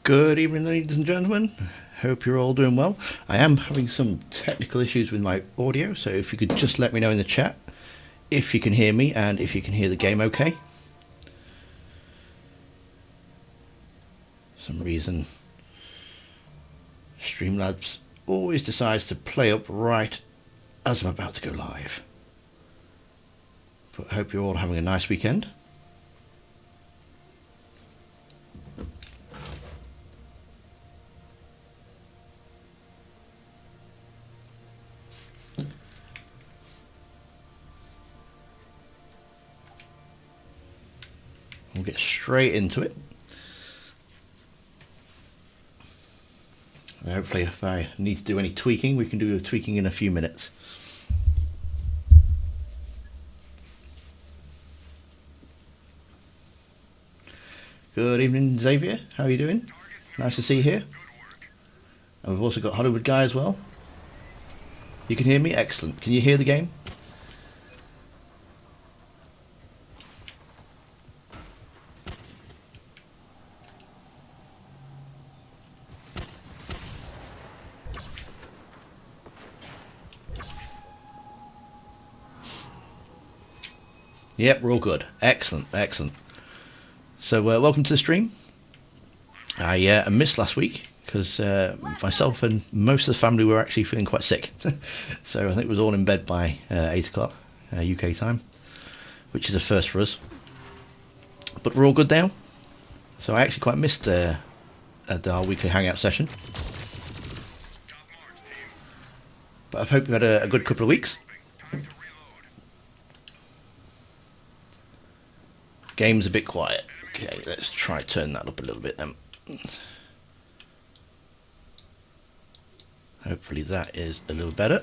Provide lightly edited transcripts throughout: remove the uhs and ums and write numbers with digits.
Good evening, ladies and gentlemen. Hope you're all doing well. I am having some technical issues with my audio, so if you could just let me know in the chat if you can hear me and if you can hear the game okay. For some reason, Streamlabs always decides to play up right as I'm about to go live. But I hope you're all having a nice weekend. We'll get straight into it. And hopefully if I need to do any tweaking, we can do tweaking in a few minutes. Good evening, Xavier. How are you doing? Nice to see you here. And we've also got Hollywood Guy as well. You can hear me? Excellent. Can you hear the game? Yep, we're all good. Excellent, excellent. So welcome to the stream. I missed last week because myself and most of the family were actually feeling quite sick. So I think it was all in bed by 8 o'clock UK time, which is a first for us. But we're all good now. So I actually quite missed our weekly hangout session. But I hope you've had a good couple of weeks. Game's a bit quiet. Okay, let's try turn that up a little bit then. Hopefully that is a little better.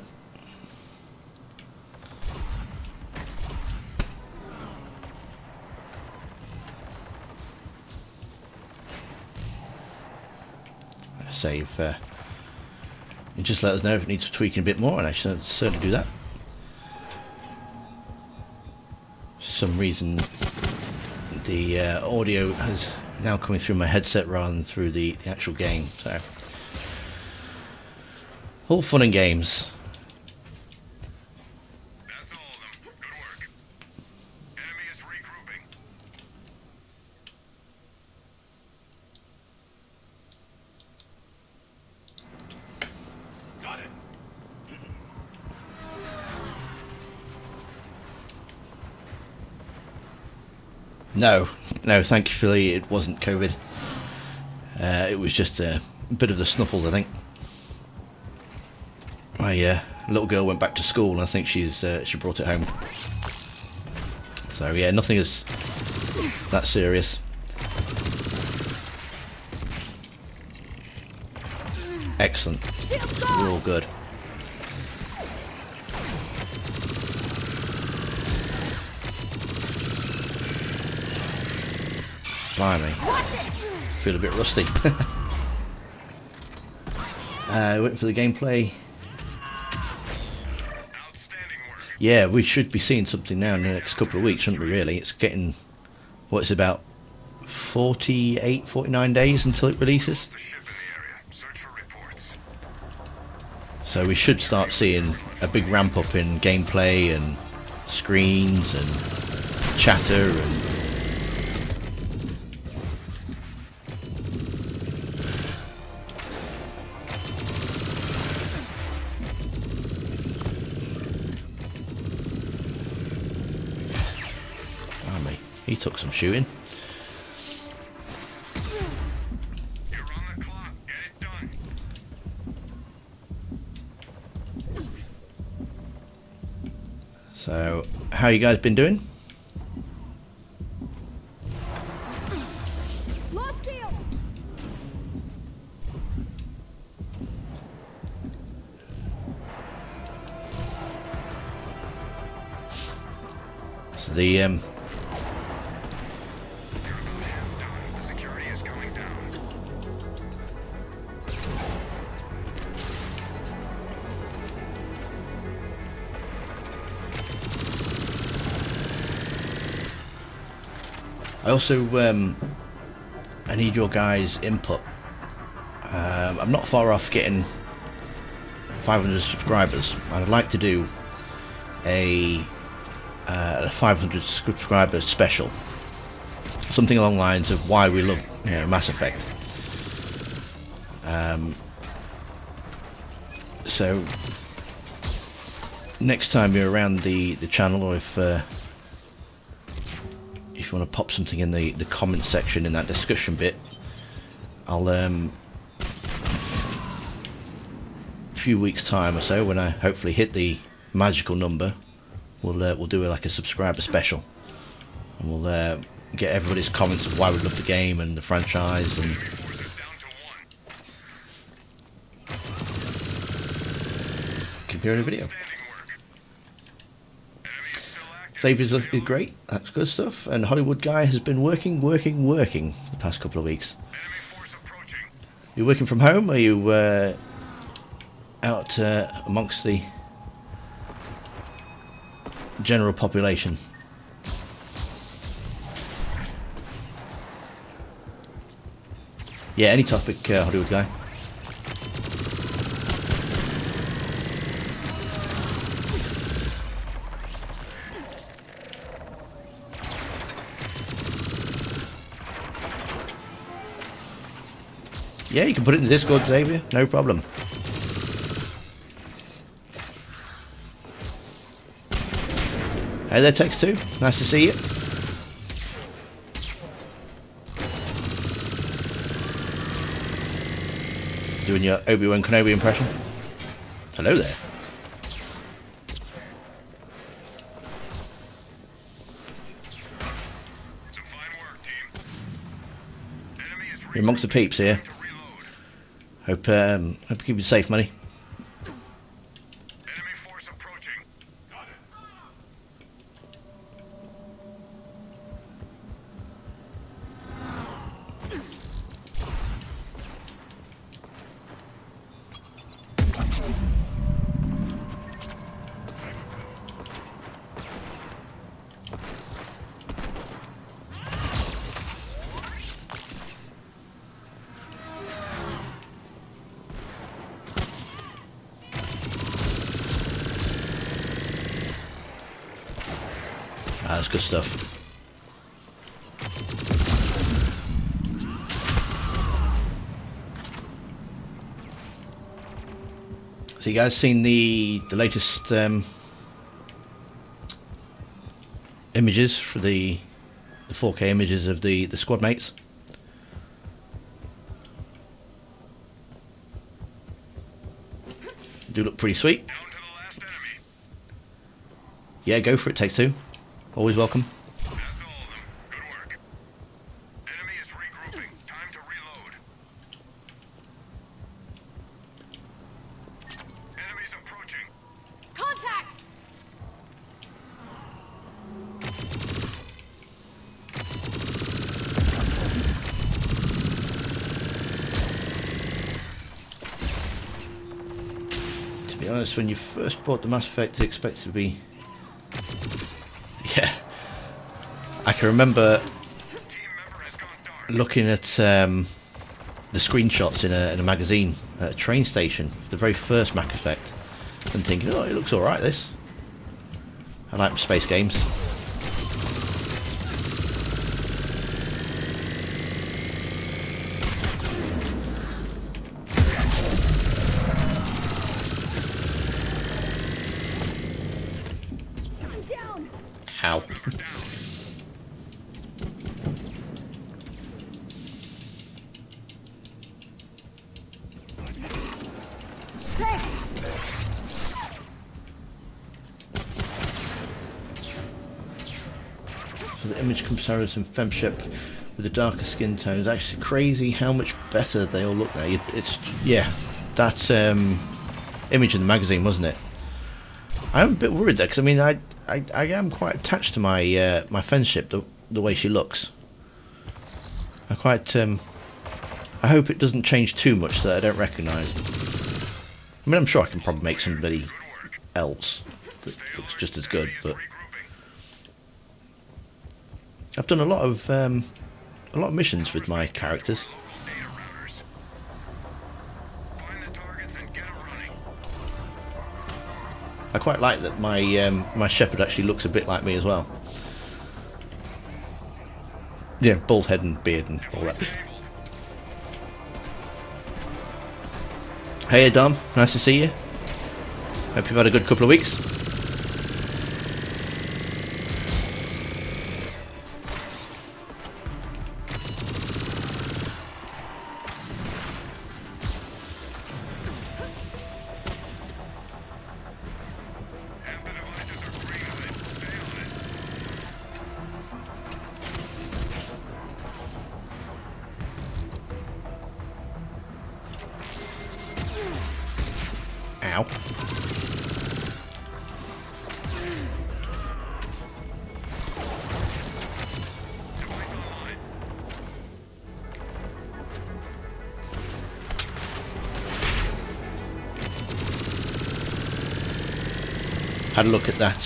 Let's say if you just let us know if it needs tweaking a bit more, and I should certainly do that. For some reason the audio is now coming through my headset rather than through the actual game, so all fun and games. That's all of them. Good work. Enemy is regrouping. Got it. No, thankfully it wasn't COVID. It was just a bit of the snuffles, I think. My little girl went back to school and I think she brought it home. So yeah, nothing is that serious. Excellent. We're all good. Blimey. Feel a bit rusty. Waiting for the gameplay. Yeah, we should be seeing something now in the next couple of weeks, shouldn't we, really? It's getting, what's about 48, 49 days until it releases. So we should start seeing a big ramp up in gameplay and screens and chatter and he took some shooting. You're on the clock. Get it done. So, how you guys been doing? So the Security is going down. I also I need your guys' input I'm not far off getting 500 subscribers. I'd like to do a 500 subscriber special, something along the lines of why we love Mass Effect. So next time you're around the channel, or if you want to pop something in the comment section in that discussion bit, I'll few weeks time or so, when I hopefully hit the magical number, we'll do like a subscriber special, and we'll get everybody's comments of why we love the game and the franchise, and keep hearing the video. Xavier's looking great, that's good stuff, and Hollywood Guy has been working the past couple of weeks. You working from home, or are you out amongst the general population? Yeah, any topic, Hollywood Guy. Yeah, you can put it in the Discord, Xavier, no problem. Hey there, Tex2, nice to see you. Doing your Obi-Wan Kenobi impression. Hello there. Some fine work, team. Enemy is You're amongst the peeps here. Hope you keep it safe, money. Enemy force approaching. Got it. That's good stuff. So you guys seen the latest images for the 4K images of the squad mates? Do look pretty sweet. Down to the last enemy. Yeah, go for it, Take-Two. Always welcome. That's all of them. Good work. Enemy is regrouping. Time to reload. Enemies approaching. Contact! To be honest, when you first bought the Mass Effect, it expected to be... Yeah. I can remember Team member has gone dark. looking at the screenshots in a magazine at a train station, the very first Mass Effect, and thinking, oh, it looks alright, this. I like space games. I'm down! Ow. Thanks! So the image comparison femship with the darker skin tones, actually crazy how much better they all look now. It's, yeah, that image in the magazine, wasn't it? I'm a bit worried there, because I mean, I am quite attached to my my femship, the way she looks. I quite I hope it doesn't change too much that I don't recognise. I mean, I'm sure I can probably make somebody else that looks just as good, but I've done a lot of missions with my characters. Data routers. quite like that my shepherd actually looks a bit like me as well. Yeah, bald head and beard and all that. Hey Dom, nice to see you. Hope you've had a good couple of weeks. Half the devices are green lit. Stay on it. Ow. Device online. Had a look at that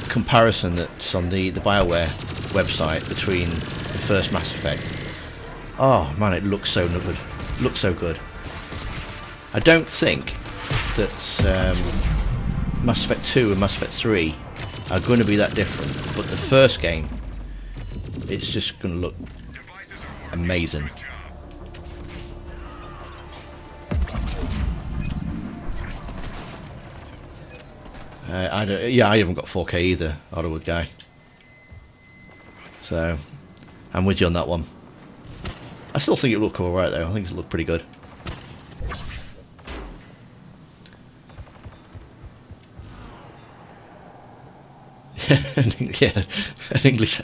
comparison that's on the BioWare website between the first Mass Effect. Oh man, it looks so good. Looks so good. I don't think that Mass Effect 2 and Mass Effect 3 are going to be that different, but the first game, it's just going to look Devices are working. amazing. Good job. I haven't got 4K either, Hollywood guy. So, I'm with you on that one. I still think it looked alright though. I think it looked pretty good. Yeah, an English.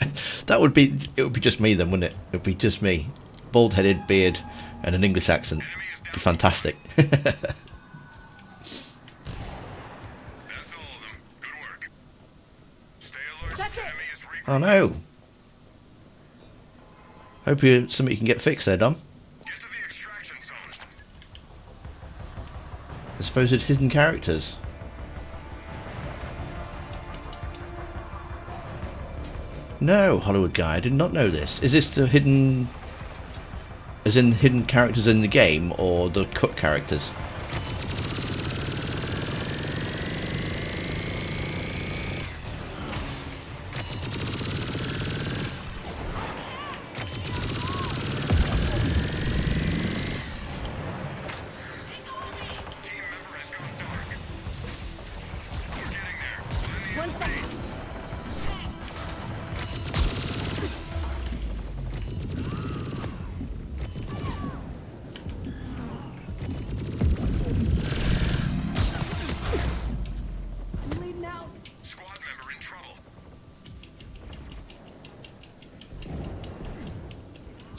That would be. It would be just me then, wouldn't it? It would be just me, bald-headed, beard, and an English accent. Enemy is down. Be fantastic. That's all of them. Good work. Stay alert. That's it. Enemy is Oh no. Hope you something you can get fixed there, Dom. Get to the extraction zone. The supposed hidden characters. No, Hollywood guy, I did not know this. Is this the hidden... as in hidden characters in the game, or the cut characters? Team member has gone dark. We're getting there. Find the One second. I'm bleeding out. squad member in trouble.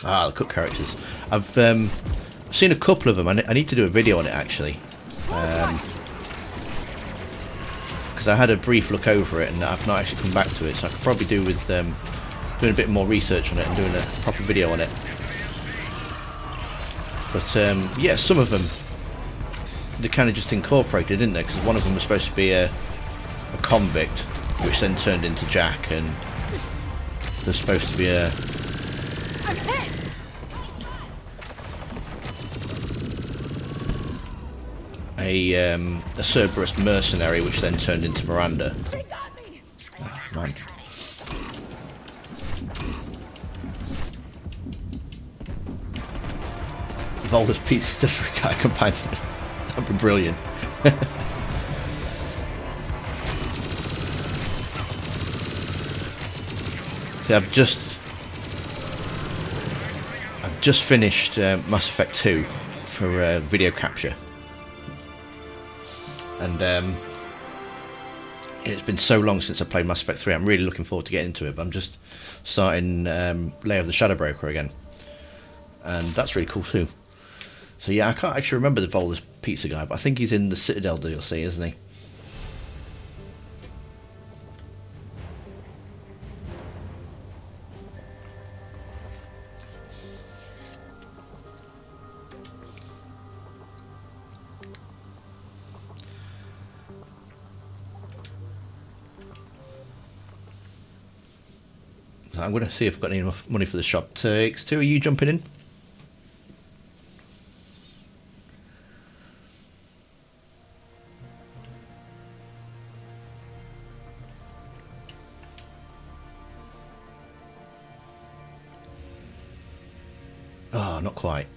Ah, the cut characters. I've seen a couple of them. I need to do a video on it actually. Because I had a brief look over it and I've not actually come back to it, so I could probably do with doing a bit more research on it and doing a proper video on it. But yeah, some of them they kind of just incorporated, didn't they? Because one of them was supposed to be a convict, which then turned into Jack, and there's supposed to be I'm hit. a Cerberus mercenary, which then turned into Miranda. They got me. Squad member Man. in trouble. Volder's Pizza for a guy companion. That'd be brilliant. See, I've just finished Mass Effect 2 for video capture, and it's been so long since I played Mass Effect 3. I'm really looking forward to getting into it, but I'm just starting Lair of the Shadow Broker again, and that's really cool too. So yeah, I can't actually remember the Volder's Pizza guy, but I think he's in the Citadel DLC, isn't he? So I'm going to see if I've got enough money for the shop. X2, are you jumping in? Oh, not quite.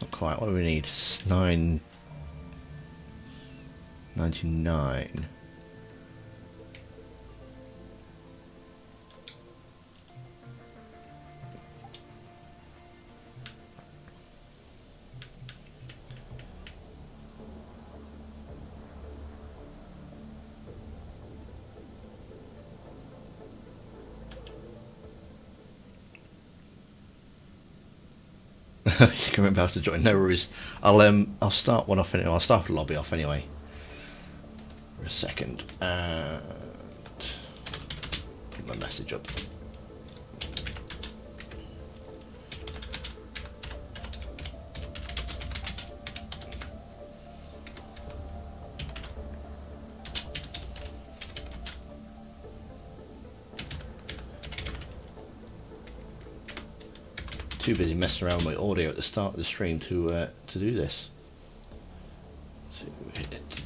Not quite. What do we need? 9.99. You can remember how to join. No worries. I'll start one off anyway. I'll start the lobby off anyway. For a second. And get my message up. Too busy messing around with my audio at the start of the stream to do this. So hit it.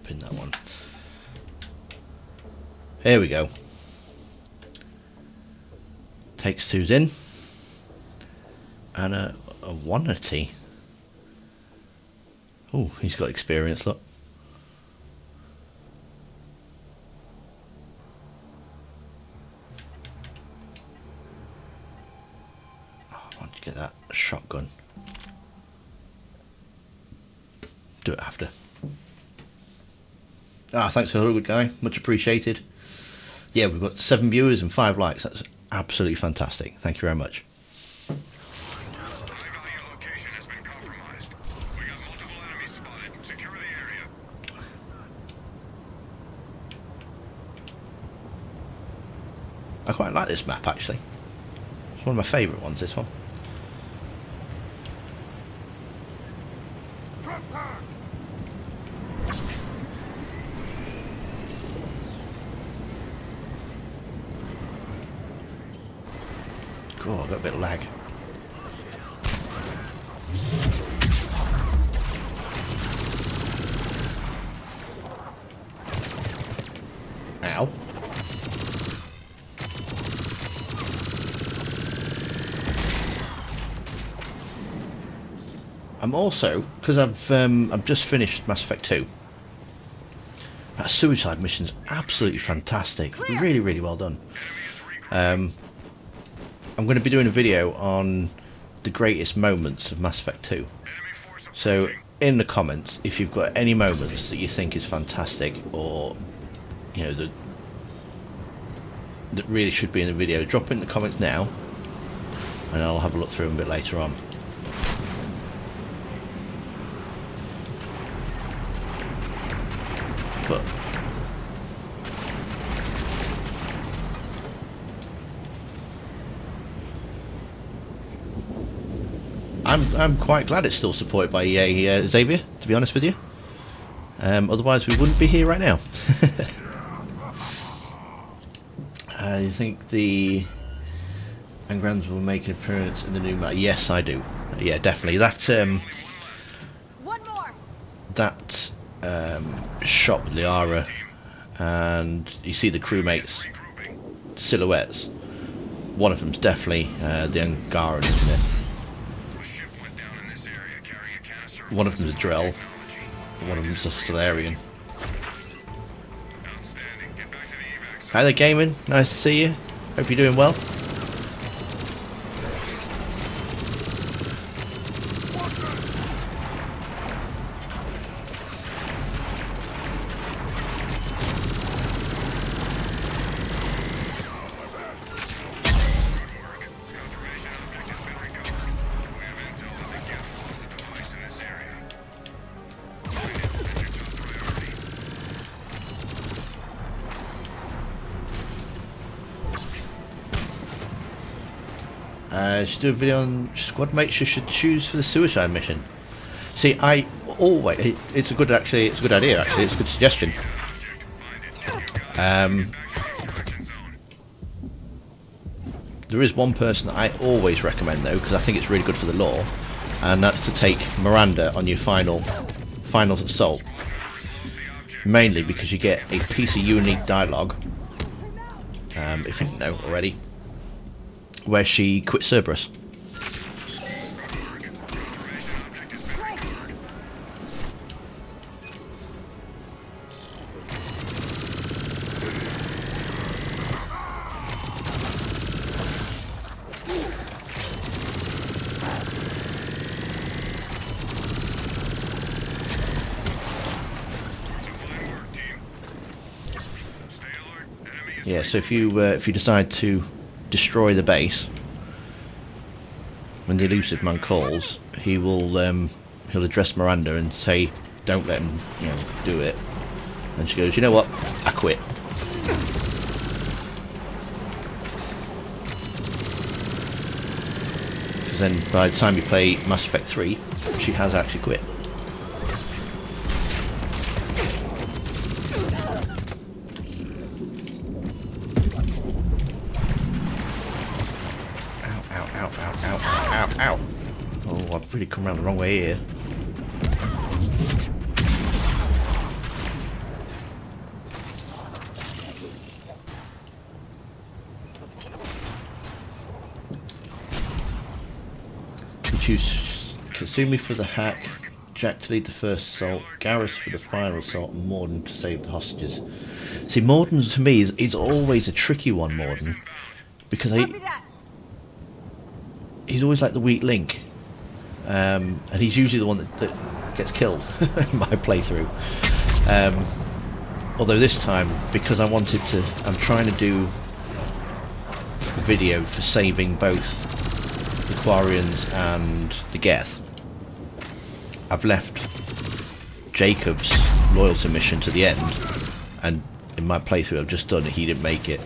Pin that one. Here we go. Takes two's in. And a Wanity. Oh, he's got experience, look. Oh, I want to get that shotgun. Do it after. Ah, thanks for the good guy. Much appreciated. Yeah, we've got 7 viewers and 5 likes. That's absolutely fantastic. Thank you very much. I quite like this map actually. It's one of my favourite ones, this one. Cool, I've got a bit of lag. Ow. I'm also, because I've just finished Mass Effect 2. That suicide mission's absolutely fantastic. Really, really well done. I'm going to be doing a video on the greatest moments of Mass Effect 2. So, in the comments, if you've got any moments that you think is fantastic, or you know that really should be in the video, drop it in the comments now, and I'll have a look through them a bit later on. But I'm quite glad it's still supported by EA, Xavier, to be honest with you. Otherwise we wouldn't be here right now. You think the Engrams will make an appearance in the new map? Yes, I do. Yeah, definitely. That One more. that shot with Liara, and you see the crewmates silhouettes. One of them's definitely the Angaran, isn't it? One of them's a Drell, one of them's a Solarian. Hi there, Gaming. Nice to see you. Hope you're doing well. Should do a video on squad mates you should choose for the suicide mission. See, I always it's a good idea actually. It's a good suggestion. There is one person that I always recommend though, because I think it's really good for the lore. and that's to take Miranda on your final assault. Mainly because you get a piece of unique dialogue, if you didn't know already, where she quits Cerberus. Yeah, so if you decide to destroy the base when the elusive man calls, he'll address Miranda and say, "Don't let him, do it." And she goes, "You know what? I quit." Because then, by the time you play Mass Effect 3, she has actually quit. Ow. Oh, I've really come around the wrong way here. You choose Kasumi for the hack, Jack to lead the first assault, Garrus for the final assault, and Mordin to save the hostages. See, Mordin to me is always a tricky one, Mordin, because he's always like the weak link, and he's usually the one that gets killed in my playthrough. Although this time, because I'm trying to do a video for saving both the Quarians and the Geth. I've left Jacob's loyalty mission to the end, and in my playthrough I've just done it, he didn't make it.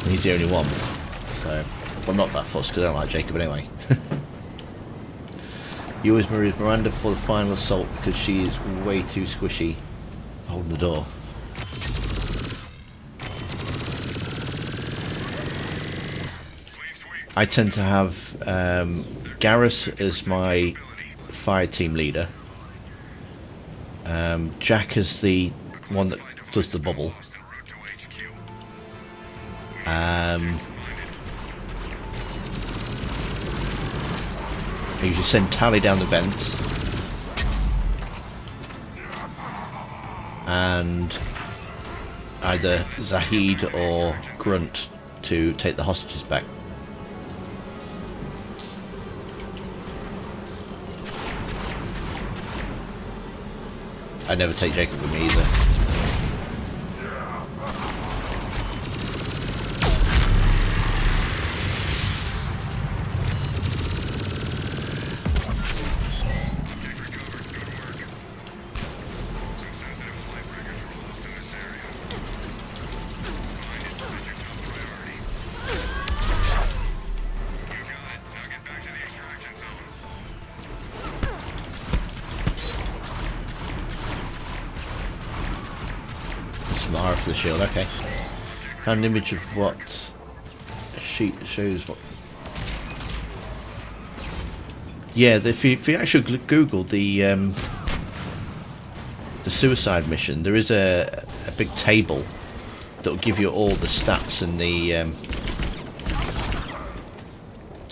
And he's the only one. So, well, not that fussed because I don't like Jacob anyway. He always marries Miranda for the final assault because she is way too squishy holding the door. I tend to have Garrus as my fire team leader, Jack as the one that does the bubble, I usually send Tali down the vents, and either Zahid or Grunt to take the hostages back. I never take Jacob with me either. Mara for the shield, okay. Found an image of what sheet shows what. Yeah, if you actually Google the suicide mission, there is a big table that will give you all the stats and the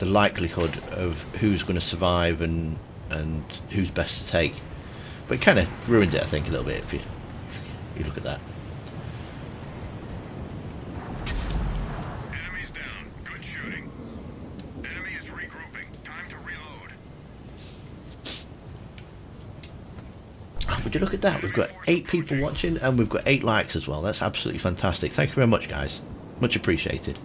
likelihood of who's going to survive and who's best to take. But it kind of ruins it, I think, a little bit if you look at that. Would you look at that? We've got 8 people watching and we've got 8 likes as well. That's absolutely fantastic. Thank you very much, guys. Much appreciated.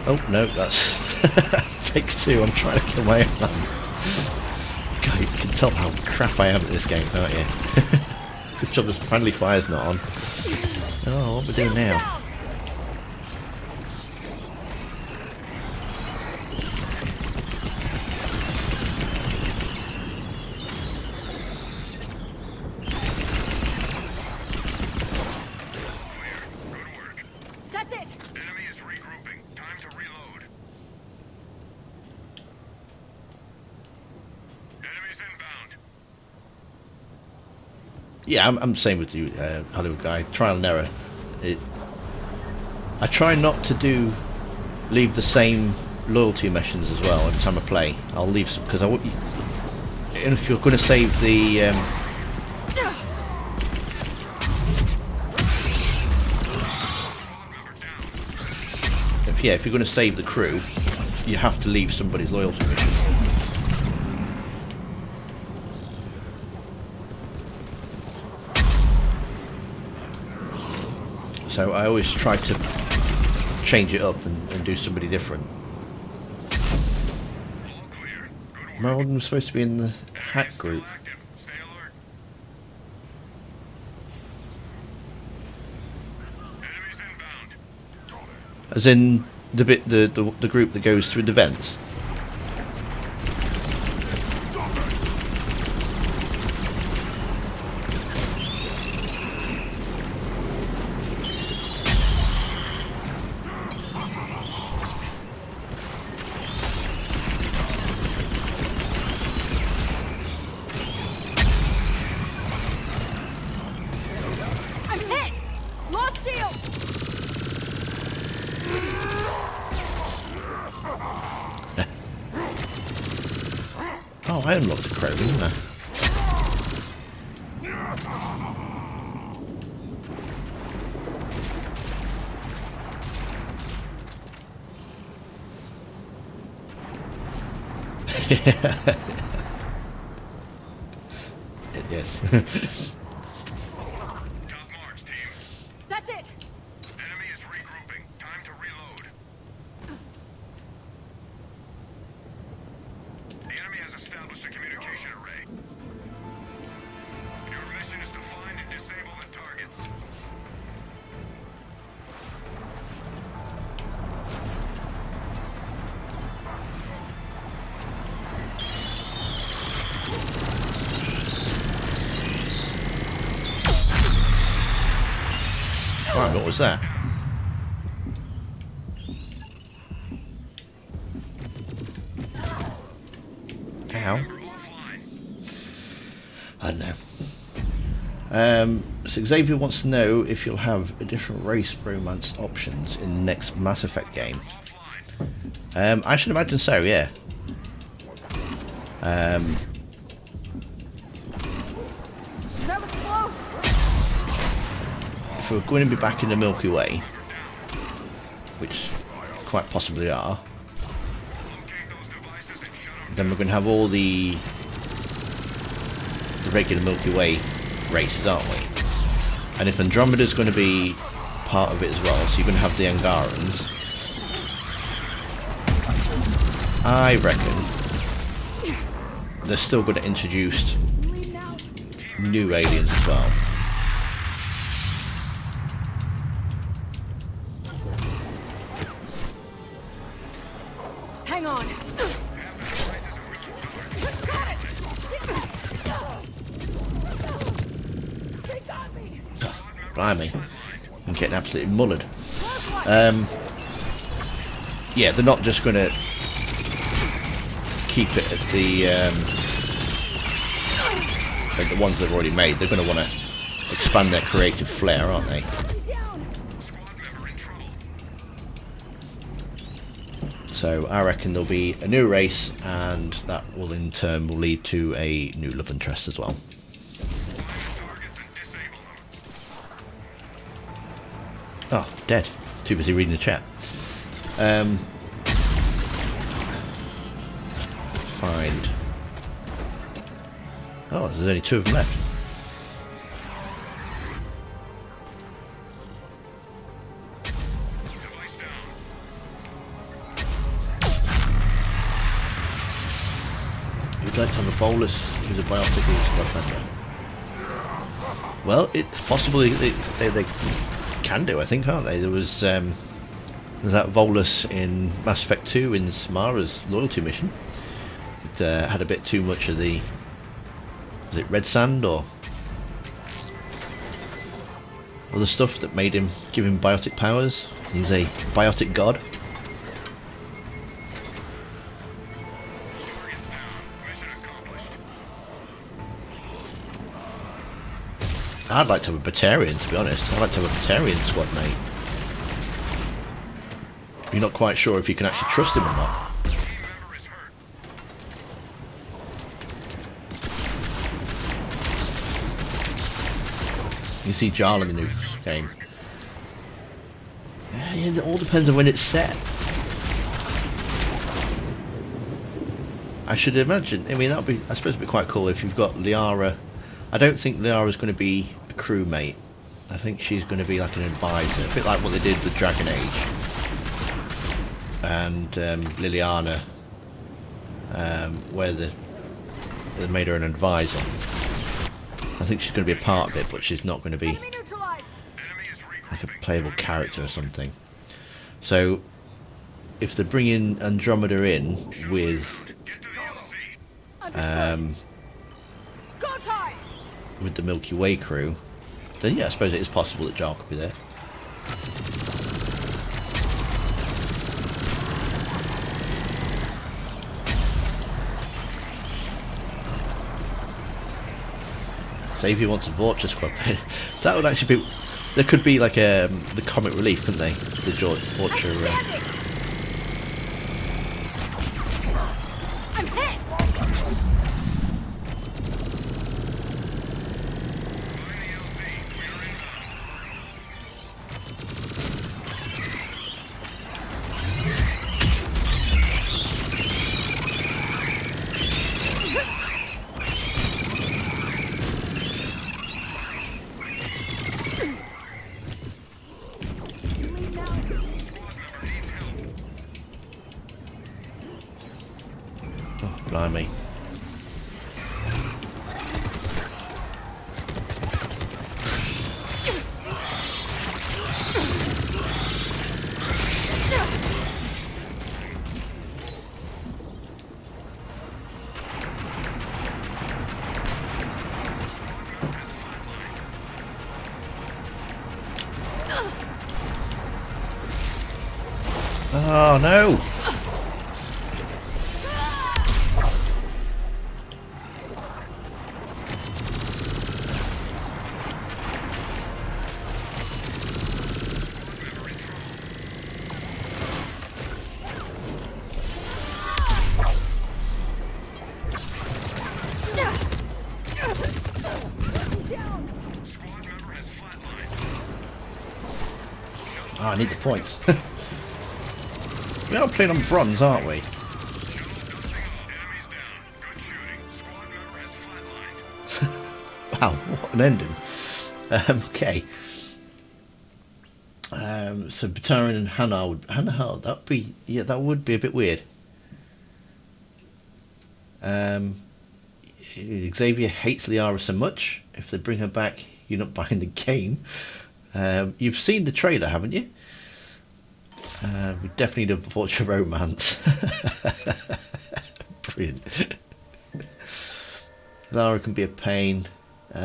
Oh, no, that's takes 2. I'm trying to kill my own man. God, you can tell how crap I am at this game, can't you? Good job the friendly fire's not on. Oh, what are we doing now? Yeah, I'm the same with you, Hollywood guy. Trial and error. I try not to leave the same loyalty missions as well every time I play. I'll leave some because if you're going to save the if you're going to save the crew, you have to leave somebody's loyalty mission. So I always try to change it up and do somebody different. All clear. Good work. Marlon was supposed to be in the hack Still group. active. Stay alert. Enemies inbound. As in the group that goes through the vents. I'm hit! Lost shield! Oh, I unlocked a crow, didn't I? Yes. Top marks, team. That's it! Enemy is regrouping. Time to reload. The enemy has established a communication array. Your mission is to find and disable the targets. Right, what was that? Ow. We're offline. I don't know. So Xavier wants to know if you'll have a different race romance options in the next Mass Effect game. Offline. I should imagine so, yeah. That was close! If we're going to be back in the Milky Way, which quite possibly are, Locate those devices and shut them then we're going to have all the regular Milky Way races, aren't we? And if Andromeda's going to be part of it as well, so you're going to have the Angarans, I reckon they're still going to introduce Leave now. new aliens as well. Hang on! Got it! They got me! Blimey, I'm getting absolutely mullered. Close one! Yeah, they're not just going to keep it at the ones they've already made. They're going to want to expand their creative flair, aren't they? Down! squad member in trouble. So I reckon there'll be a new race, and that will in turn will lead to a new love interest as well. Find the targets and disable them. Oh, dead. Too busy reading the chat. Find. Oh, there's only 2 of them left. Device down. You'd like to have a bolus who's a biotic and a squad member. Well, it's possible they can do, I think, aren't they? There was there's that Volus in Mass Effect 2 in Samara's loyalty mission. It had a bit too much of the... Was it red sand or other stuff that made him give him biotic powers? He was a biotic god. Targets down. Mission accomplished. I'd like to have a Batarian, to be honest. I'd like to have a Batarian squad mate. You're not quite sure if you can actually trust him or not. Team member is hurt. You see Jarl in the new game. Yeah, it all depends on when it's set. I should imagine. I mean, that'd be. I suppose it'd be quite cool if you've got Liara. I don't think Liara's going to be a crewmate. I think she's going to be like an advisor, a bit like what they did with Dragon Age and Liliana, where they made her an advisor. I think she's going to be a part of it, but she's not going to be Enemy neutralized. Enemy is like a regrouping. playable character or something. So, if they bring in Andromeda in with Get to the LZ. Understood. Go time. with the Milky Way crew, then yeah, I suppose it is possible that Jarl could be there. Xavier wants a Vorcha squad. That would actually be. There could be like the comic relief, couldn't they? The Vorcha. Standing. I'm hit. Find the LZ. We are inbound. Lean now. Squad member needs help. Oh, blimey. Oh no! Down. Squad member has flatlined. Oh, I need the points. We are playing on bronze, aren't we? Enemies down. Good shooting. Squad member has flatlined. Wow, what an ending. Okay. So Batarian and Hanar would that'd be that would be a bit weird. Xavier hates Liara so much. If they bring her back, you're not buying the game. You've seen the trailer, haven't you? We definitely need a Vulture romance. Brilliant. Lara can be a pain. He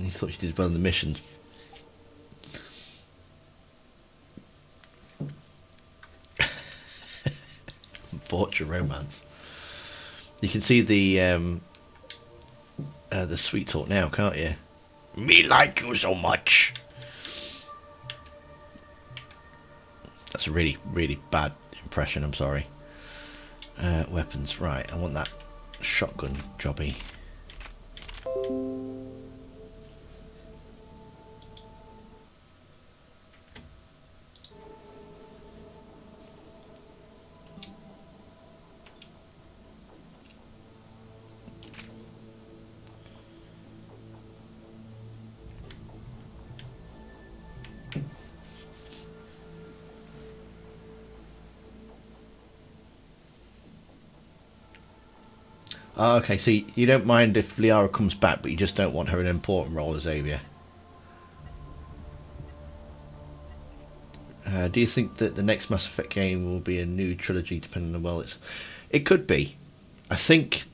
thought she did well in the missions. Vulture romance. You can see the sweet talk now, can't you? Me like you so much. That's a really, really bad impression, I'm sorry. Weapons, right, I want that shotgun jobby. Oh, okay, so you don't mind if Liara comes back, but you just don't want her in an important role as Xavier. Do you think that the next Mass Effect game will be a new trilogy, depending on it could be. I think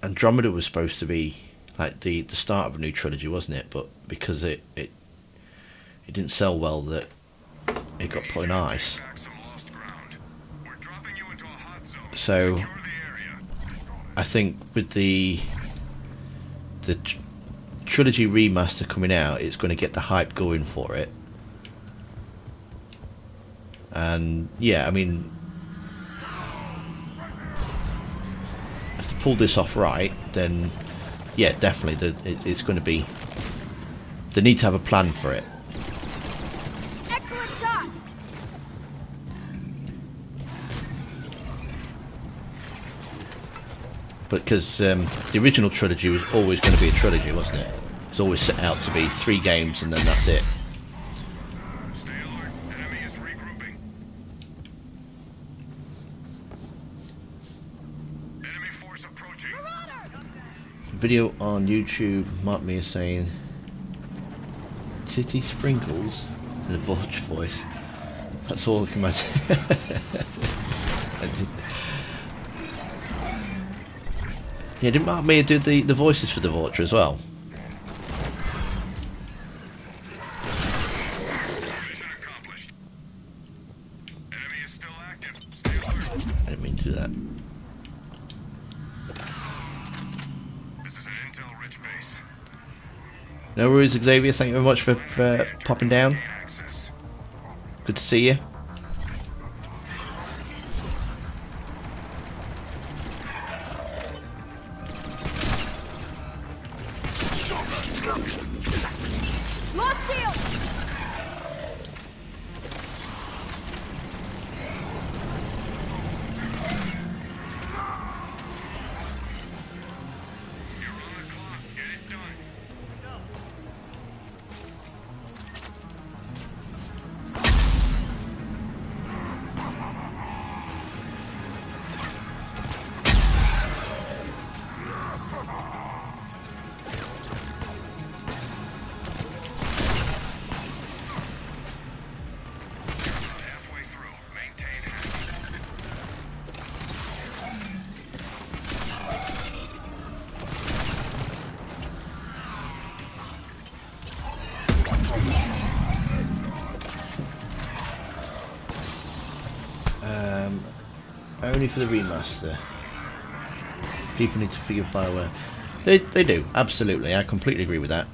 Andromeda was supposed to be like the start of a new trilogy, wasn't it? But because it didn't sell well, that it got put in ice. Back some lost ground. We're dropping you into a hot zone. So Secure the area. I think with the trilogy remaster coming out, it's going to get the hype going for it. And yeah, I mean, if they pull this off right, then yeah, definitely it's going to be. They need to have a plan for it. Excellent shot. But because the original trilogy was always going to be a trilogy, wasn't it? It's always set out to be 3 games and then that's it. Stay alert. Enemy is regrouping. Enemy force approaching. Marauders! Video on YouTube, Mark me is saying titty sprinkles in a vulture voice. That's all I can imagine. Yeah, didn't Mark Meir do the voices for the vulture as well? Mission accomplished. Enemy is still active. Stay alert. I didn't mean to do that. This is an intel-rich base. No worries, Xavier. Thank you very much for popping down. Gain access. Good to see you. Lost shield! You're on the clock. Get it done. Halfway through. Maintain it. Only for the remaster. People need to forgive Bioware. They do, absolutely. I completely agree with that.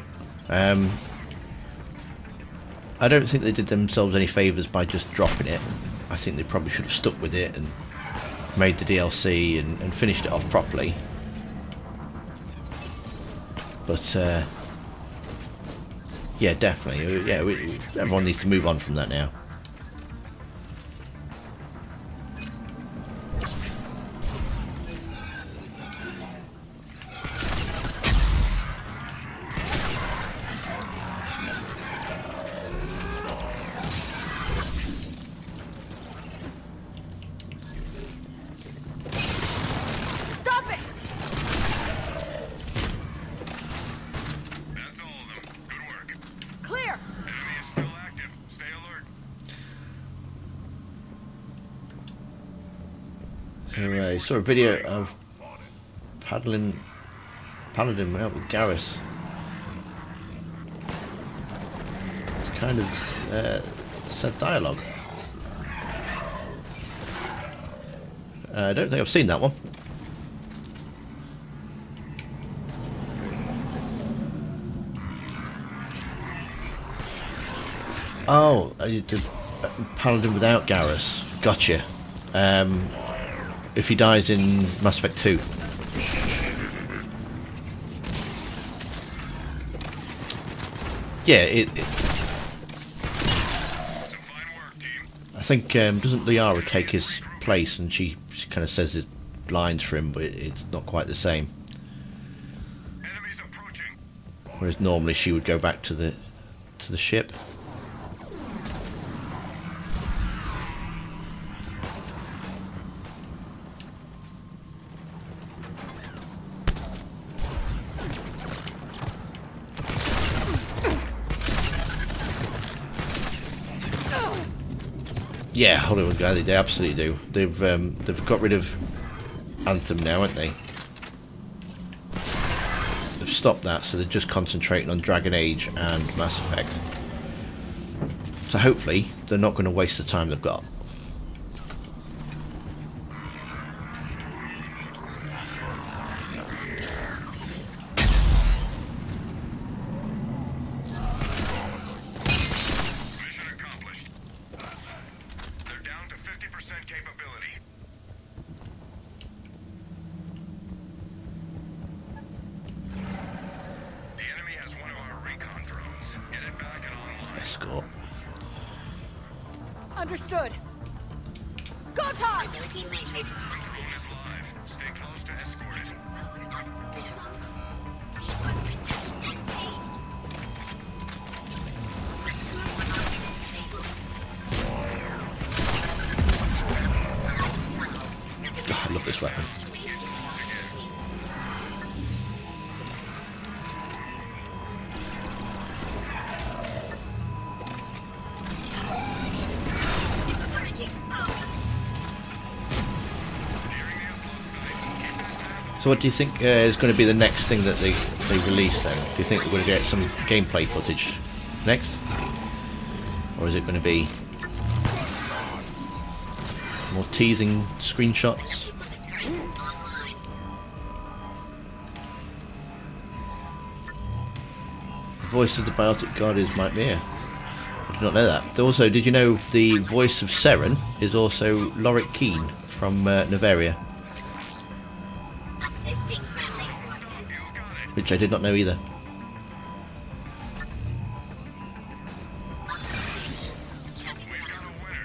I don't think they did themselves any favours by just dropping it. I think they probably should have stuck with it and made the DLC and finished it off properly. But yeah, definitely. Yeah, everyone needs to move on from that now. Stop it! That's all of them. Good work. Clear! Enemy is still active. Stay alert. So I saw a video of Paladin out with Garrus. It's kind of sad dialogue. I don't think I've seen that one. Oh, you did Paladin without Garrus. Gotcha. If he dies in Mass Effect 2. Yeah, Some fine work, team. I think doesn't Liara take his place, and she kind of says his lines for him, but it's not quite the same. Enemies approaching. Whereas normally she would go back to the ship. Yeah, Hollywood guy, they absolutely do. They've got rid of Anthem now, haven't they? They've stopped that, so they're just concentrating on Dragon Age and Mass Effect. So hopefully they're not going to waste the time they've got. Understood. Go time! Drone is live. Stay close to escort it. God, I love this weapon. So what do you think is going to be the next thing that they release then? Do you think we're going to get some gameplay footage next? Or is it going to be more teasing screenshots? The voice of the Biotic God is Mike Meir. I did not know that. Also, did you know the voice of Seren is also Lorik Keane from Noveria? Which I did not know either. We've got a winner.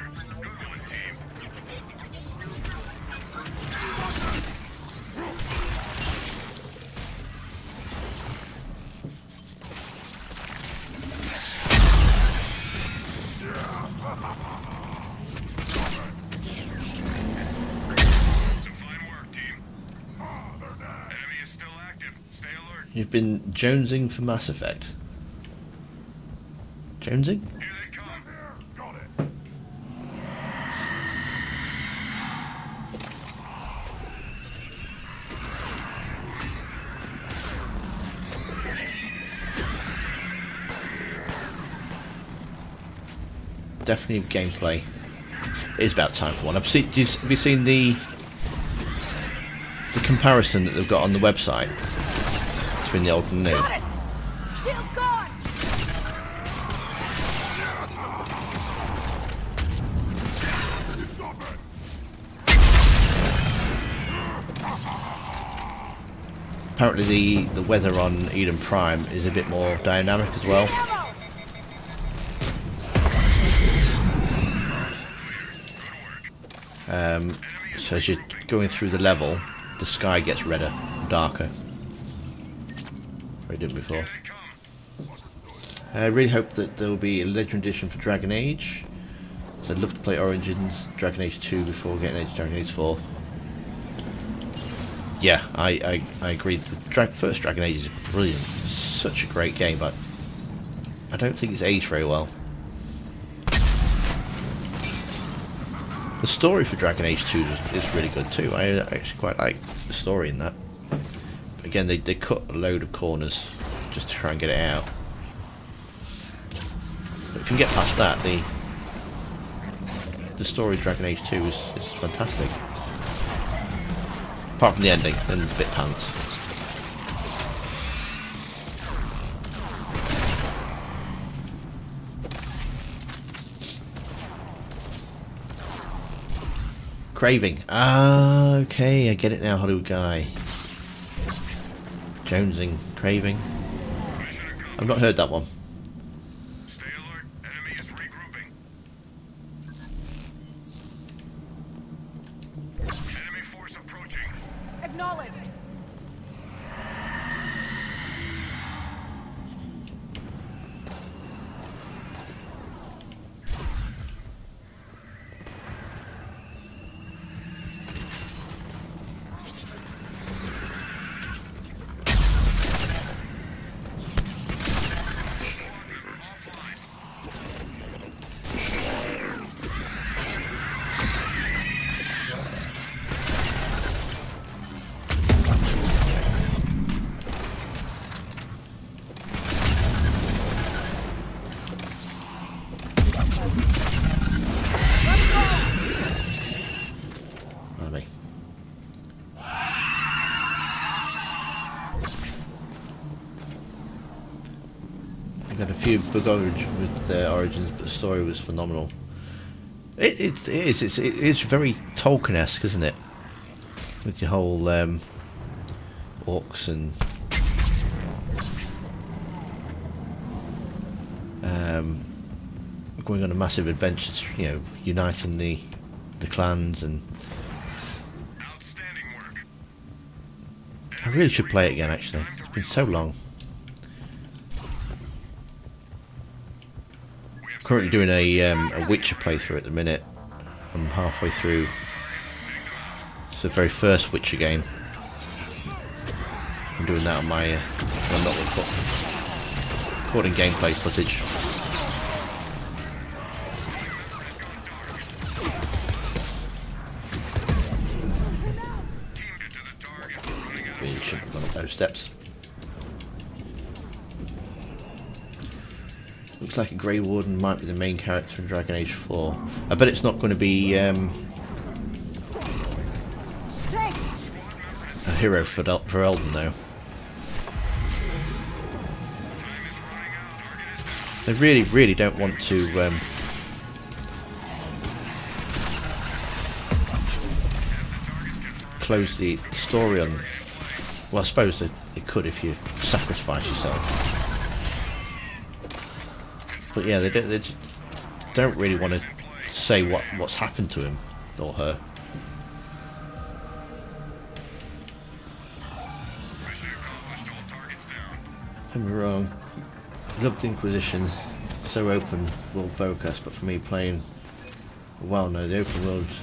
Good one, team. Some fine work, team. Enemy is still active. Stay alert. You've been jonesing for Mass Effect. Jonesing? Here they come. Got it. Definitely gameplay. It is about time for one. Have you seen the comparison that they've got on the website between the old and new? Got it! Shield's gone! Apparently the weather on Eden Prime is a bit more dynamic as well. Ammo! So as you're going through the level, the sky gets redder, darker. I didn't before. Here they come. I really hope that there will be a Legend Edition for Dragon Age. So I'd love to play Origins, Dragon Age 2 before getting into Dragon Age 4. Yeah, I agree. The first Dragon Age is brilliant. Such a great game, but I don't think it's aged very well. The story for Dragon Age 2 is really good too. I actually quite like the story in that. But again, they cut a load of corners just to try and get it out. But if you can get past that, the story of Dragon Age 2 is fantastic. Apart from the ending, then it's a bit pants. Craving. Ah, okay, I get it now, Hollywood guy. Jonesing, craving. I've not heard that one. Stay alert. Enemy is regrouping. Enemy force approaching. Acknowledged. Blimey. I got a few bug with Origins, but the story was phenomenal. It is very Tolkien-esque, isn't it? With your whole orcs and going on a massive adventure, uniting the clans, and Outstanding work. I really should play it again. Actually, it's been so long. Currently doing a Witcher playthrough at the minute. I'm halfway through. It's the very first Witcher game. I'm doing that on my. I'm not recording gameplay footage. Really shouldn't have gone up those steps. Looks like a Grey Warden might be the main character in Dragon Age 4. I bet it's not going to be a hero for Elden though. They really, really don't want to close the story on. Well, I suppose they could if you sacrifice yourself. But yeah, they just don't really want to say what's happened to him or her. Mission accomplished. All targets down. Don't get me wrong. Loved Inquisition, so open world focus, but for me playing, well, no, the open world's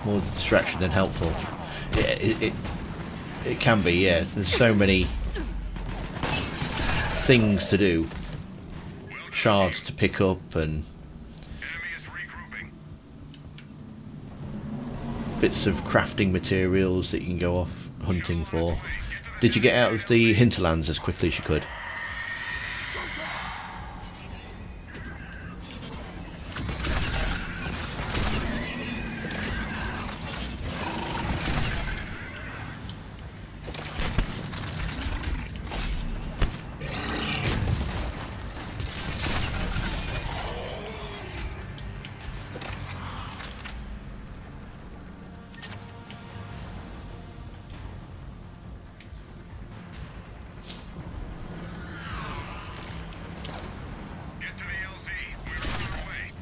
more distraction than helpful. It can be, yeah. There's so many things to do, shards to pick up, and Enemy is regrouping. bits of crafting materials that you can go off hunting for. Did you get out of the hinterlands as quickly as you could? Get to the LZ. We're on our way.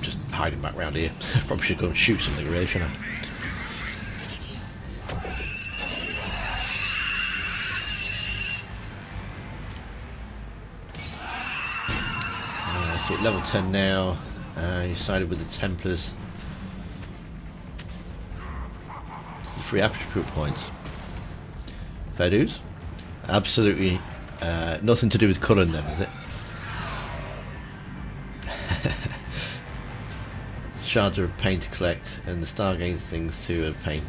Just hiding back round here. Probably should go and shoot something, really, shouldn't I? So at level 10 now. You sided with the Templars. It's the free attribute points. Fair dues. Absolutely nothing to do with Cullen then, is it? Shards are a pain to collect, and the Stargaze things too are a pain.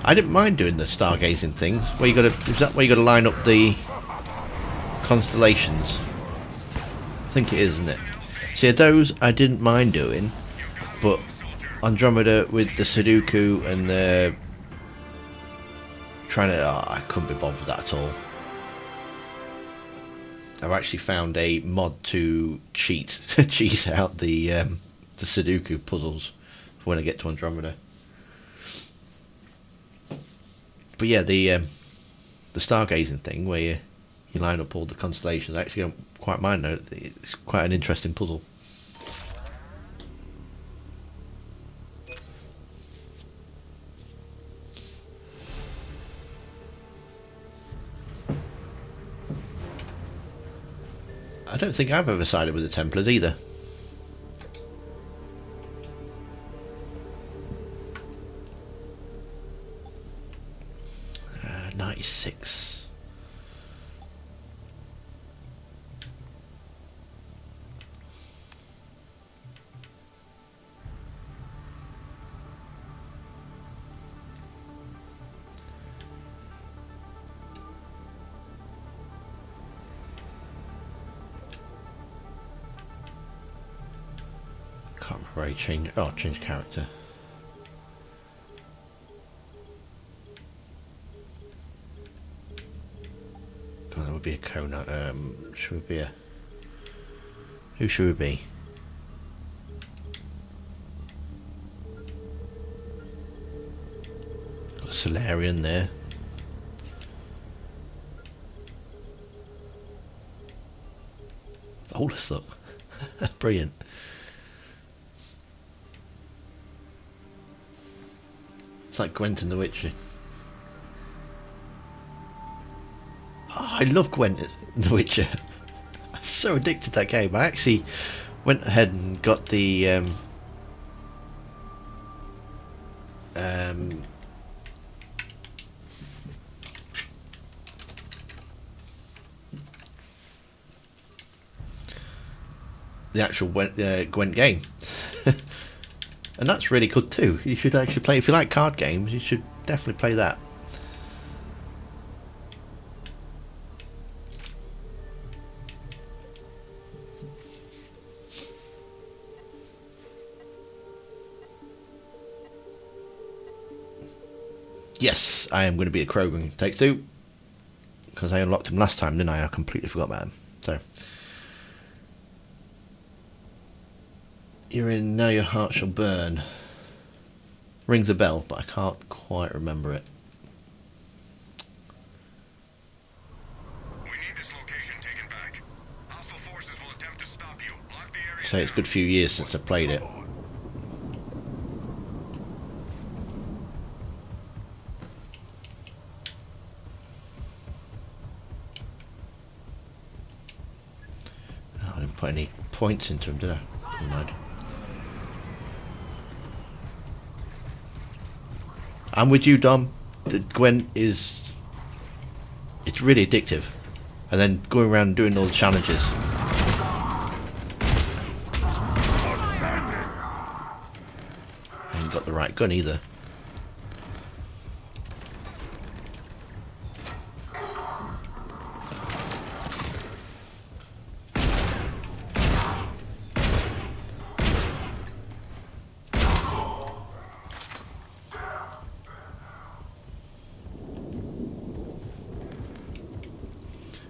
I didn't mind doing the stargazing things. Where you got to, is that where you got to line up the constellations? I think it is, isn't it? See, those I didn't mind doing, but Andromeda with the Sudoku and the trying to, I couldn't be bothered with that at all. I've actually found a mod to cheat out the Sudoku puzzles for when I get to Andromeda. But yeah, the stargazing thing where you line up all the constellations, I actually don't quite mind that. It's quite an interesting puzzle. I don't think I've ever sided with the Templars either. Uh, 96. can't remember how he changed. Oh, change character. God, that would be a Kona. Should we be a? Who should we be? Got a Solarian there. Oh, let's look. Brilliant. It's like Gwent in The Witcher. Oh, I love Gwent in The Witcher. I'm so addicted to that game. I actually went ahead and got the actual Gwent game. And that's really good too. You should actually play, if you like card games, you should definitely play that. Yes, I am going to be a Krogan Take Two, because I unlocked him last time, didn't I? I completely forgot about him. So you're in Now Your Heart Shall Burn. Rings a bell, but I can't quite remember it. We need this location taken back. Hostile forces will attempt to stop you. Lock the area. Say it's a good few years since I played it. Oh, I didn't put any points into him, did I? Never mind. I'm with you, Dom. The Gwent is... it's really addictive. And then going around and doing all the challenges. I ain't got the right gun either.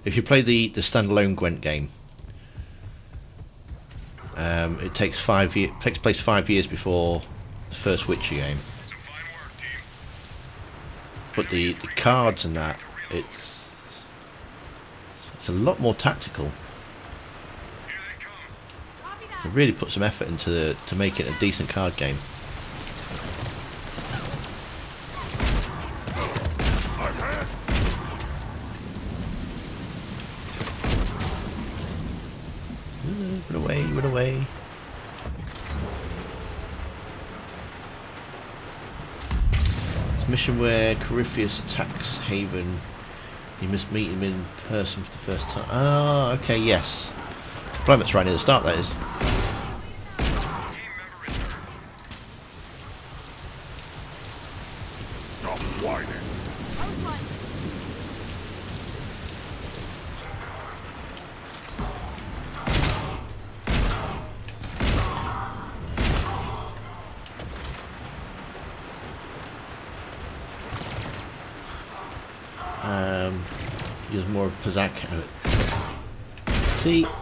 If you play the standalone Gwent game, it takes takes place 5 years before the first Witcher game. Some fine work, team. But the cards and that, it's a lot more tactical. Here they come. Copy It that. really put some effort into to make it a decent card game. Run away. It's a mission where Corypheus attacks Haven. You must meet him in person for the first time. Ah, okay, yes. Plymouth's right near the start, that is. Team member returned. Stop whining. Outline. Use more of Pazak. See, All clear.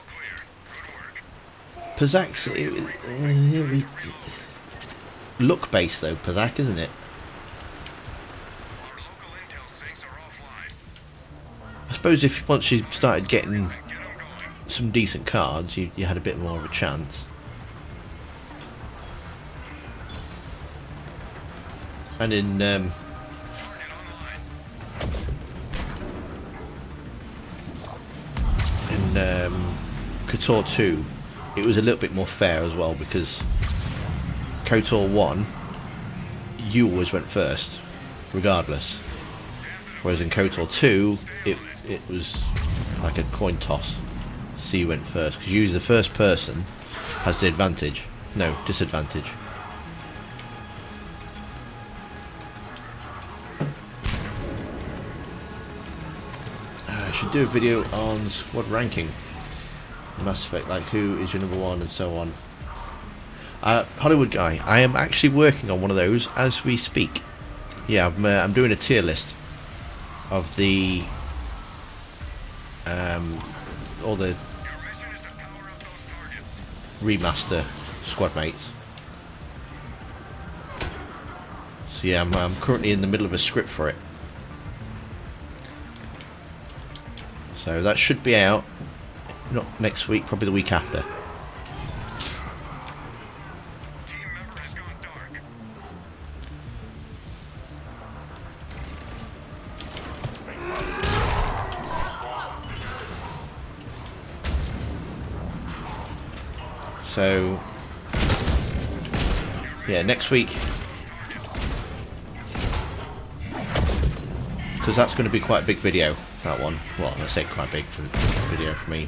Good work. Pazak's look based though. Pazak, isn't it? Our local intel sinks are offline. I suppose if once you started getting Get them going. some decent cards, you had a bit more of a chance. And in Target online. KOTOR 2, it was a little bit more fair as well, because KOTOR 1, you always went first, regardless. Whereas in KOTOR 2, it was like a coin toss. So you went first, because usually the first person has the advantage. No, disadvantage. I should do a video on squad ranking. Mass Effect, like who is your number one and so on. Hollywood Guy, I am actually working on one of those as we speak. Yeah, I'm doing a tier list of the all the Your mission is to power up those targets. remaster squad mates. So yeah, I'm currently in the middle of a script for it. So that should be out, not next week, probably the week after. Team member has gone dark. So yeah, next week, because that's going to be quite a big video, that one. Well, I say quite big for video for me.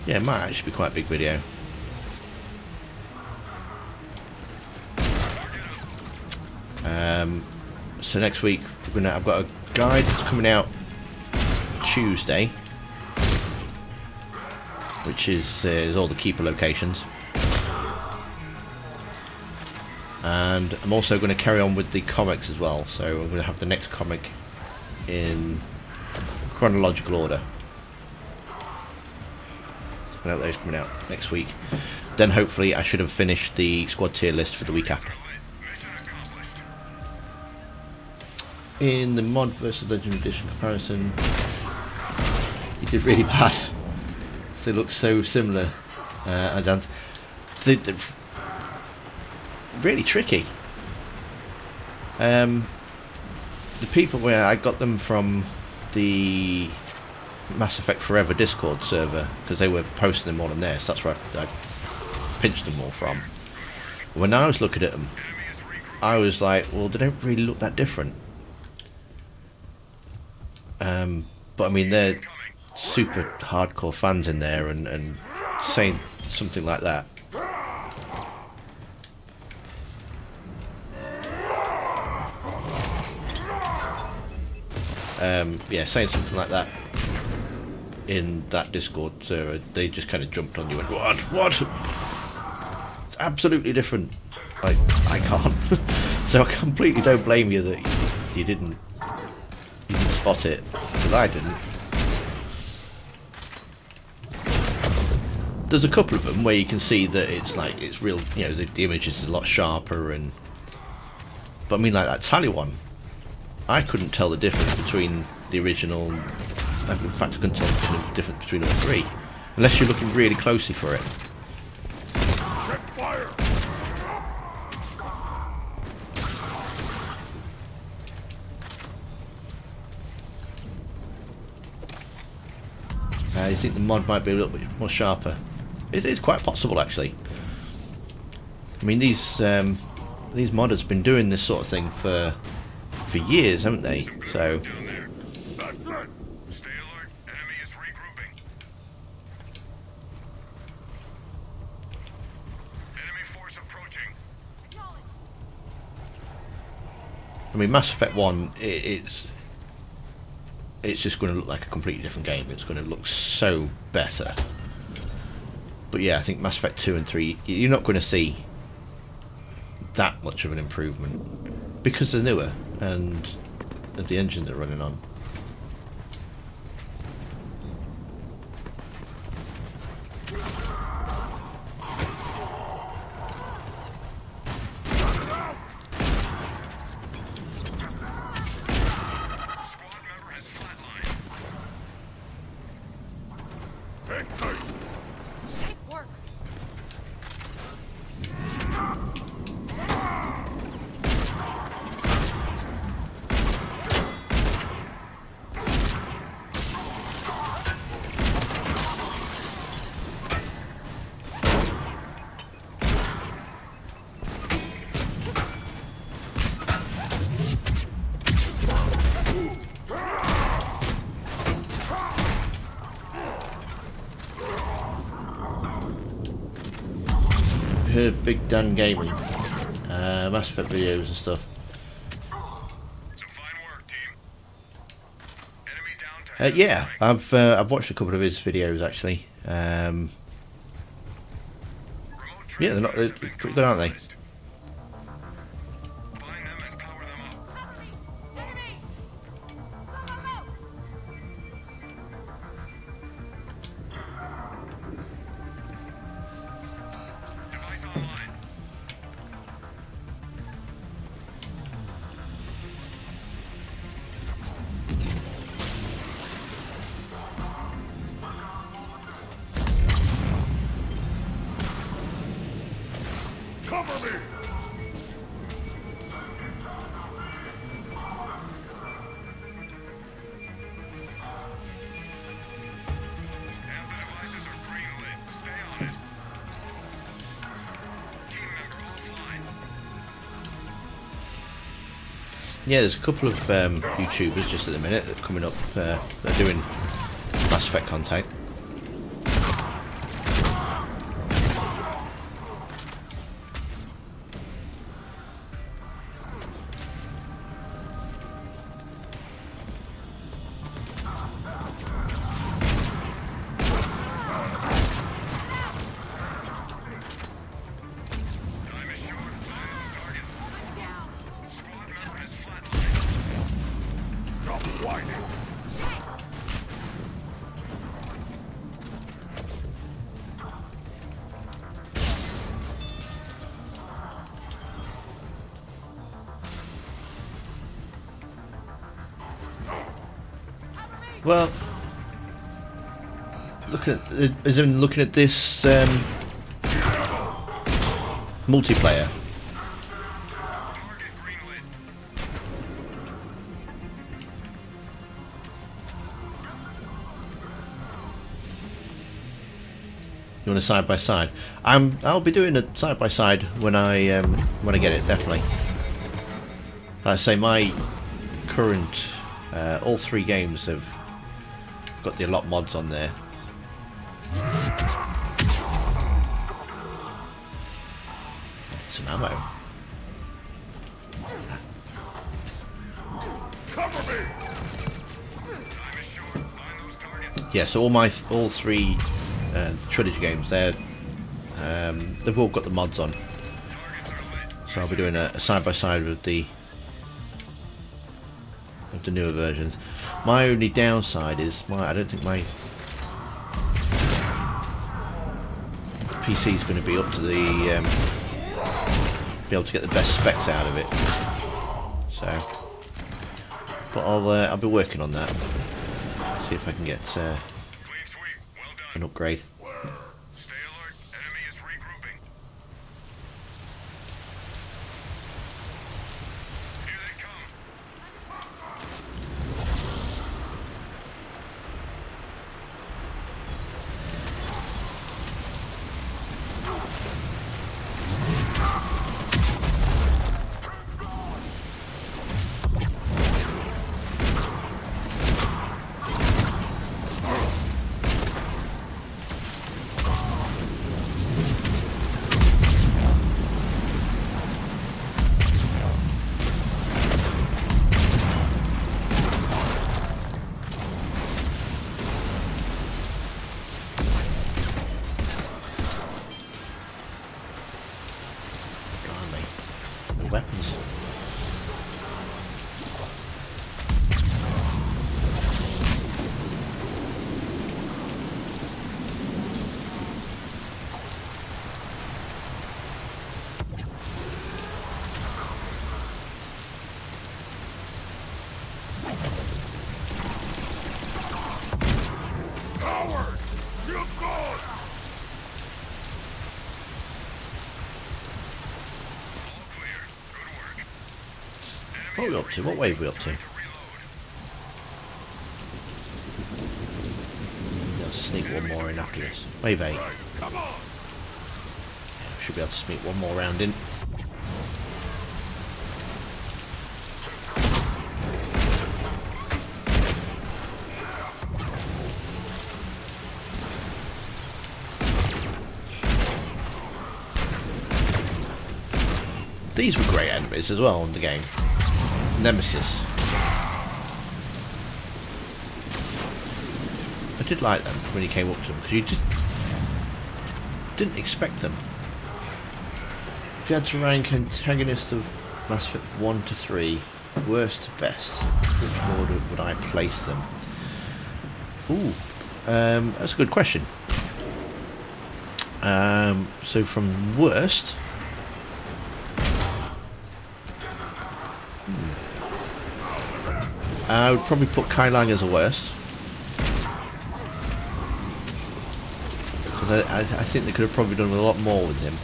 Yeah, it might actually be quite a big video. So next week I've got a guide that's coming out Tuesday, which is all the keeper locations. And I'm also going to carry on with the comics as well, so I'm going to have the next comic in chronological order. So those coming out next week. Then hopefully I should have finished the squad tier list for the week after. Mission accomplished. In the mod versus Legend Edition comparison, he did really bad. So it looks so similar. And they're really tricky. The people where I got them from the Mass Effect Forever Discord server, because they were posting them all in there, so that's where I pinched them all from. When I was looking at them, I was like, well, they don't really look that different. But I mean, they're super hardcore fans in there, and saying something like that. Yeah, saying something like that in that Discord server, they just kind of jumped on you and what? It's absolutely different. Like, I can't. So I completely don't blame you that you didn't spot it, because I didn't. There's a couple of them where you can see that it's real, you know, the image is a lot sharper, but I mean, like that Tally one, I couldn't tell the difference between the original. In fact, I couldn't tell the difference between all three, unless you're looking really closely for it. Check fire. I think the mod might be a little bit more sharper. It is quite possible, actually. I mean, these modders have been doing this sort of thing for years, haven't they? So Down there. That's it. Stay alert. Enemy is regrouping. Enemy force approaching. I mean, Mass Effect 1, it's just going to look like a completely different game. It's going to look so better. But yeah, I think Mass Effect 2 and 3, you're not going to see that much of an improvement because they're newer and of the engine they're running on. Squad member has flatlined. Work. I've heard of Big Dan Gaming, Mass Effect videos and stuff. Some fine work, team. Enemy down Yeah, I've watched a couple of his videos actually. Yeah, they're pretty good, aren't they? Find them and power them up. Enemy! Go, go, go! Device online. Cover me! Half the devices are green lit. Stay on it. Team member offline. Yeah, there's a couple of YouTubers just at the minute that are coming up. They're doing Mass Effect content. Time is short. Find those targets. Squad member has flatlined. Stop whining. Well, looking at this multiplayer. Target green lit. You want a side by side? I'll be doing a side by side when I get it, definitely. Like I say, my current all 3 games have got the lot mods on there. Some ammo. Cover me! Time is short. Find those targets. Yeah, so all 3 trilogy games, they've all got the mods on. Targets are lit. So I'll be doing a side by side with the newer versions. My only downside is I don't think my PC is going to be up to the be able to get the best specs out of it. So, but I'll be working on that. See if I can get Clean sweep. Well an done. upgrade. Stay alert. Enemy is regrouping. Here they come. Blimey. No weapons. Coward! You're gone! All clear. Good work. What are we up to? What wave are we up to? Reload. Let's sneak one more in after this. Wave 8. Come on! Should be able to sneak one more round in. These were great enemies as well in the game. Nemesis. did like them when you came up to them, because you just didn't expect them. If you had to rank antagonist of Mass Effect 1 to 3, worst to best, which order would I place them? Ooh, that's a good question. So from worst, I would probably put Kai Lang as a worst, because I think they could have probably done a lot more with him.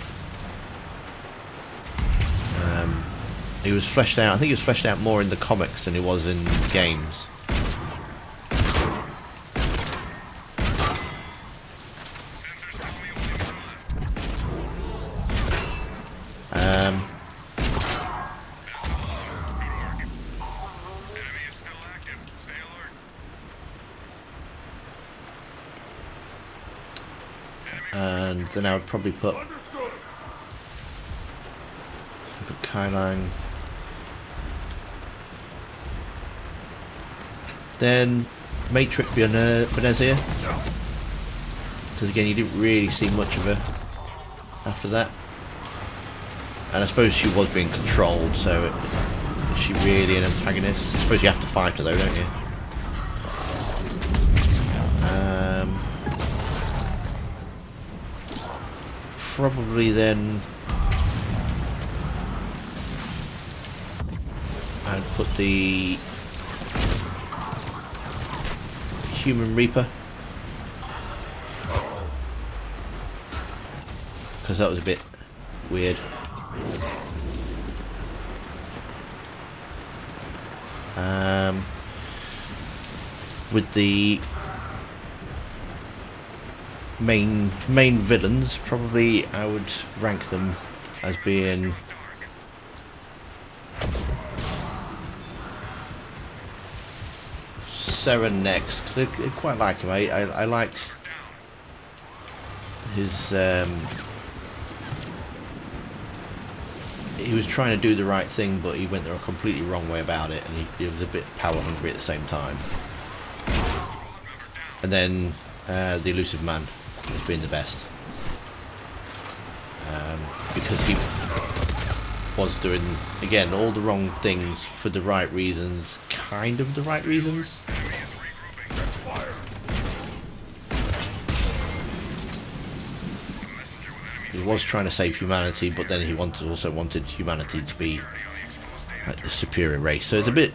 He was fleshed out. I think he was fleshed out more in the comics than he was in the games. And then I would probably put Kai Lang. Then Matrix Benezia, because again you didn't really see much of her after that, and I suppose she was being controlled, so is she really an antagonist? I suppose you have to fight her though, don't you? Probably then I'd put the Human Reaper, because that was a bit weird. With the main villains, probably I would rank them as being Seren next, because I quite like him. I liked his he was trying to do the right thing, but he went the completely wrong way about it, and he was a bit power hungry at the same time. And then the Elusive Man has been the best, because he was doing, again, all the wrong things for the right reasons, kind of the right reasons. He was trying to save humanity, but then he also wanted humanity to be like the superior race. So it's a bit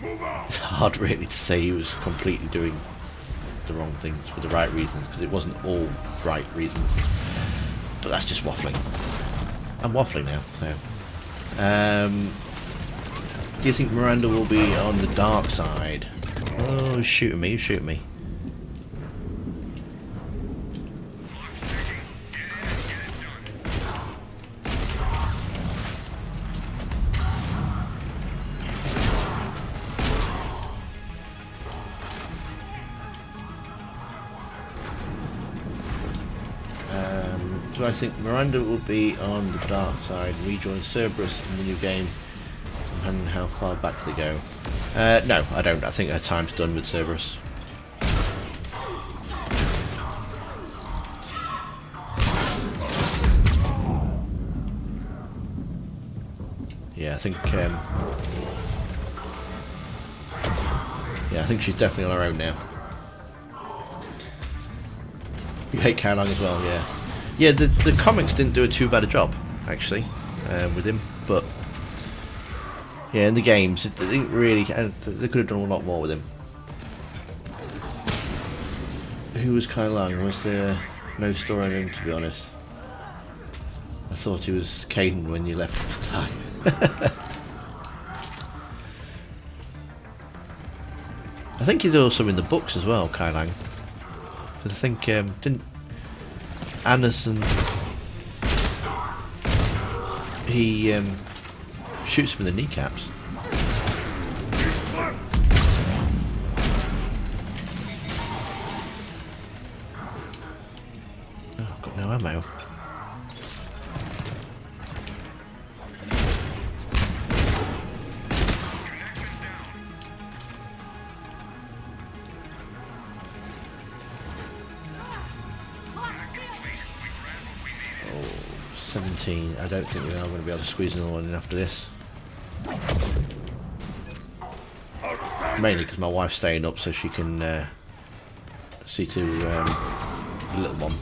it's hard really to say he was completely doing the wrong things for the right reasons, because it wasn't all right reasons. But that's just waffling. I'm waffling now. So, do you think Miranda will be on the dark side? Oh, shoot me, shoot me. Do I think Miranda will be on the dark side, rejoin Cerberus in the new game, and how far back they go? No, I don't. I think her time's done with Cerberus. Yeah, I think. Yeah, I think she's definitely on her own now. You hate Kai Lang as well, yeah. Yeah, the comics didn't do a too bad a job, actually, with him, but yeah, in the games, they didn't really. They could have done a lot more with him. Who was Kai Lang? Was there no story on him, to be honest? I thought he was Caden when you left the time. I think he's also in the books as well, Kai Lang. Because I think, didn't Anderson, he shoots him in the kneecaps. Oh, I've got no ammo. 17. I don't think we are going to be able to squeeze another one in after this. Mainly because my wife's staying up so she can see to the little one.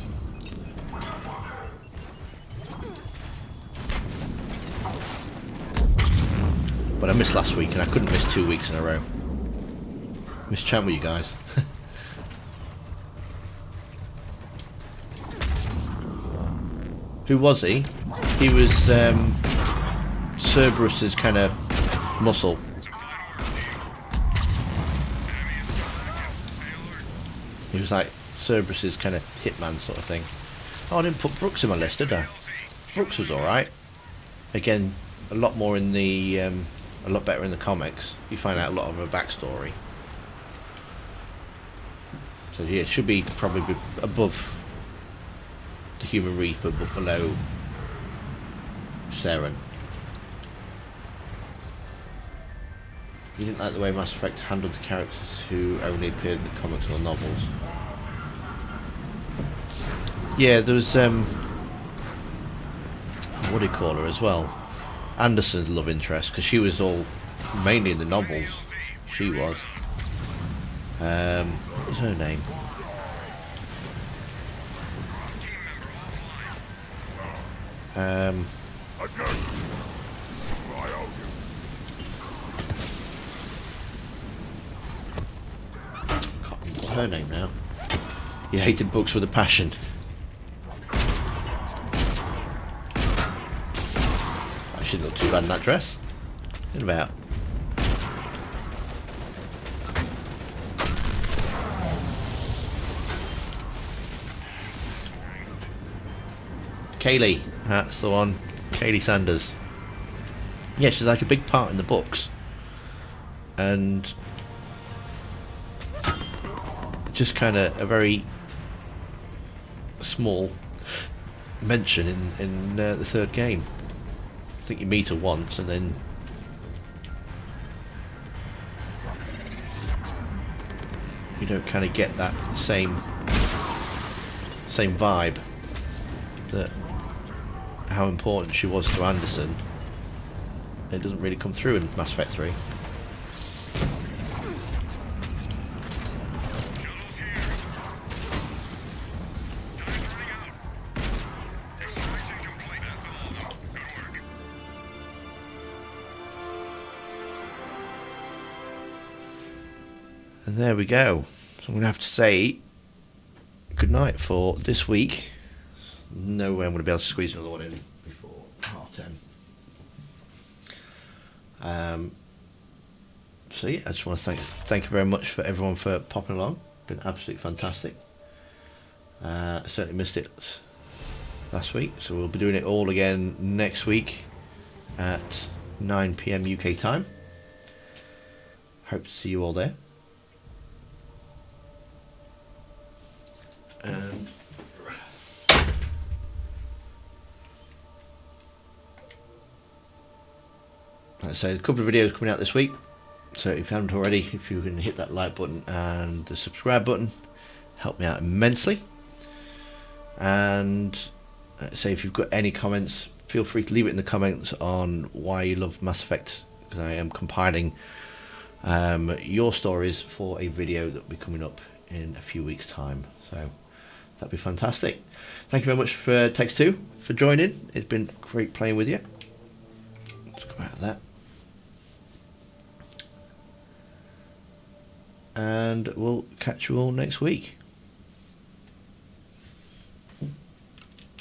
But I missed last week and I couldn't miss 2 weeks in a row. Missed chatting with you guys. Who was he? He was Cerberus's kind of muscle. He was like Cerberus's kind of hitman sort of thing. Oh, I didn't put Brooks in my list, did I? Brooks was alright. Again, a lot more in the, a lot better in the comics. You find out a lot of her backstory. So yeah, it should be probably above the Human Reaper, but below Saren. You didn't like the way Mass Effect handled the characters who only appeared in the comics or novels. Yeah, there was what do you call her as well? Anderson's love interest, because she was all mainly in the novels. She was. What was her name? Can't remember her name now. You hated books with a passion. I shouldn't look too bad in that dress. What about? Kaylee, that's the one. Kaylee Sanders. Yeah, she's like a big part in the books. And just kind of a very small mention in the third game. I think you meet her once and then you don't kind of get that same vibe that how important she was to Anderson. It doesn't really come through in Mass Effect 3. Shuttle's here. Time's running out. Extraction complete. That's all. Good work. And there we go. So I'm going to have to say good night for this week. No way I'm going to be able to squeeze another one in before 10:30. So yeah, I just want to thank you very much for everyone for popping along. Been absolutely fantastic. I certainly missed it last week, so we'll be doing it all again next week at 9 PM UK time. Hope to see you all there. And like I say, a couple of videos coming out this week. So if you haven't already, if you can hit that like button and the subscribe button, help me out immensely. And like I say, if you've got any comments, feel free to leave it in the comments on why you love Mass Effect, because I am compiling your stories for a video that will be coming up in a few weeks' time. So that'd be fantastic. Thank you very much for Text2 for joining. It's been great playing with you. Let's come out of that. And we'll catch you all next week.